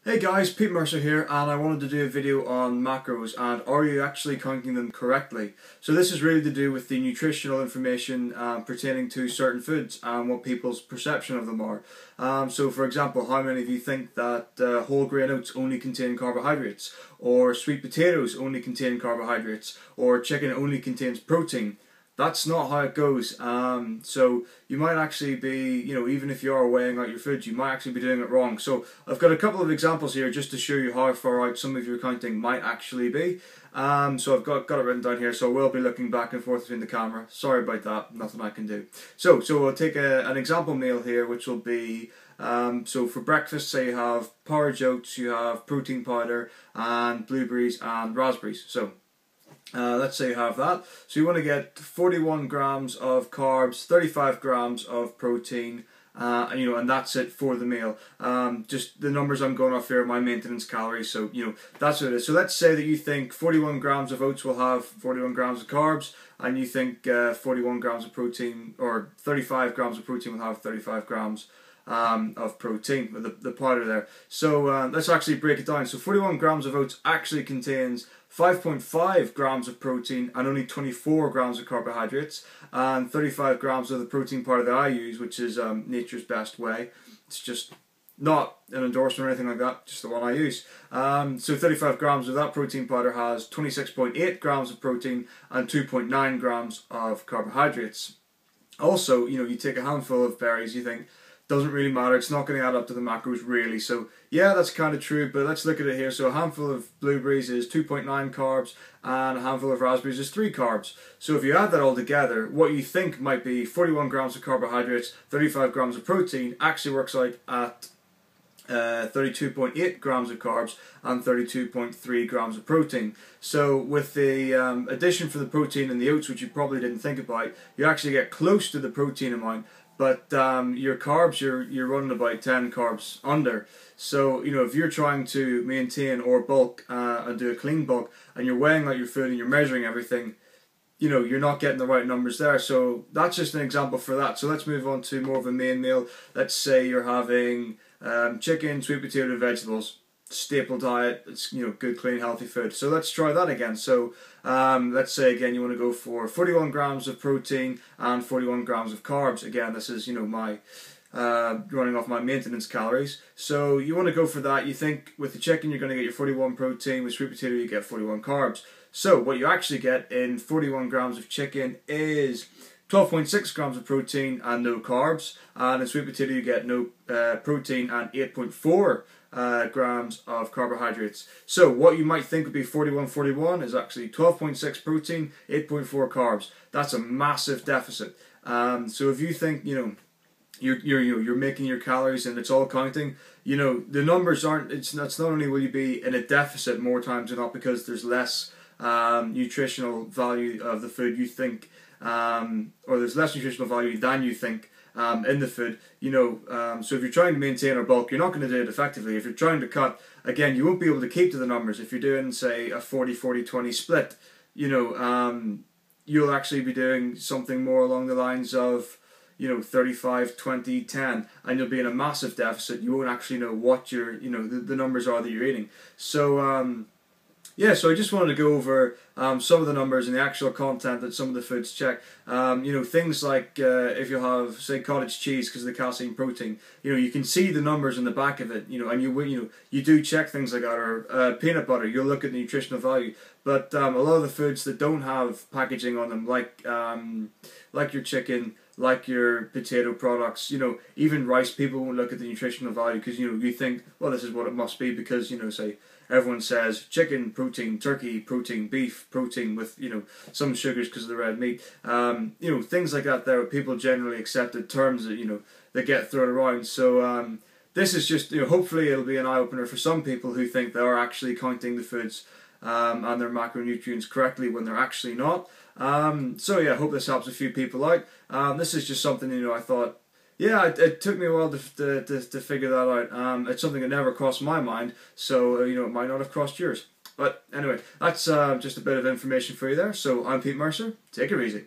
Hey guys, Pete Mercer here, and I wanted to do a video on macros and are you actually counting them correctly. So this is really to do with the nutritional information pertaining to certain foods and what people's perception of them are. So for example, how many of you think that whole grain oats only contain carbohydrates, or sweet potatoes only contain carbohydrates, or chicken only contains protein? That's not how it goes. So you might actually be, even if you are weighing out your foods, you might actually be doing it wrong. So I've got a couple of examples here just to show you how far out some of your counting might actually be. So I've got it written down here, so I will be looking back and forth between the camera. Sorry about that, nothing I can do. So we'll take an example meal here, which will be, so for breakfast, say you have porridge oats, you have protein powder, and blueberries and raspberries. So let's say you have that. So you want to get 41 grams of carbs, 35 grams of protein, and that's it for the meal. Just the numbers I'm going off here are my maintenance calories, so that's what it is. So let's say that you think 41 grams of oats will have 41 grams of carbs, and you think 41 grams of protein, or 35 grams of protein will have 35 grams of protein with the powder there. So let's actually break it down. So 41 grams of oats actually contains 5.5 grams of protein and only 24 grams of carbohydrates, and 35 grams of the protein powder that I use, which is Nature's Best Whey. It's just not an endorsement or anything like that, just the one I use. So 35 grams of that protein powder has 26.8 grams of protein and 2.9 grams of carbohydrates. Also, you take a handful of berries, you think, doesn't really matter, it's not going to add up to the macros really. So yeah, that's kind of true, but let's look at it here. So a handful of blueberries is 2.9 carbs and a handful of raspberries is 3 carbs. So if you add that all together, what you think might be 41 grams of carbohydrates, 35 grams of protein actually works out at 32.8 grams of carbs and 32.3 grams of protein. So with the addition for the protein in the oats, which you probably didn't think about, you actually get close to the protein amount, but your carbs, you're running about 10 carbs under. So if you're trying to maintain or bulk and do a clean bulk, and you're weighing out your food and you're measuring everything, you're not getting the right numbers there. So that's just an example for that. So let's move on to more of a main meal. Let's say you're having chicken, sweet potato, vegetables. Staple diet. It's good, clean, healthy food. So let's try that again. So let's say again you want to go for 41 grams of protein and 41 grams of carbs. Again, this is my running off my maintenance calories. So you want to go for that. You think with the chicken you're going to get your 41 protein, with sweet potato you get 41 carbs. So what you actually get in 41 grams of chicken is 12.6 grams of protein and no carbs, and in sweet potato you get no protein and 8.4 grams of carbohydrates. So what you might think would be 41-41 is actually 12.6 protein, 8.4 carbs. That's a massive deficit. So if you think you're making your calories and it's all counting, the numbers aren't. It's not only will you be in a deficit more times than not because there's less nutritional value of the food you think, or there's less nutritional value than you think in the food. So if you're trying to maintain or bulk, you're not going to do it effectively. If you're trying to cut, again, you won't be able to keep to the numbers. If you're doing, say, a 40-40-20 split, you'll actually be doing something more along the lines of 35-20-10, and you'll be in a massive deficit. You won't actually know what your the numbers are that you're eating. So yeah, so I just wanted to go over some of the numbers and the actual content that some of the foods check. Things like if you have, say, cottage cheese because of the calcium protein, you can see the numbers in the back of it, and you do check things like that. Or peanut butter, you'll look at the nutritional value. But a lot of the foods that don't have packaging on them, like your chicken, like your potato products, even rice, people won't look at the nutritional value because you think, well, this is what it must be because say everyone says chicken protein, turkey protein, beef protein with some sugars because of the red meat, things like that. There are people generally accepted terms that that get thrown around. So this is just hopefully it'll be an eye opener for some people who think they are actually counting the foods and their macronutrients correctly when they're actually not. So yeah, I hope this helps a few people out. This is just something I thought, yeah, it took me a while to figure that out. It's something that never crossed my mind, so it might not have crossed yours. But anyway, that's just a bit of information for you there. So I'm Pete Mercer. Take it easy.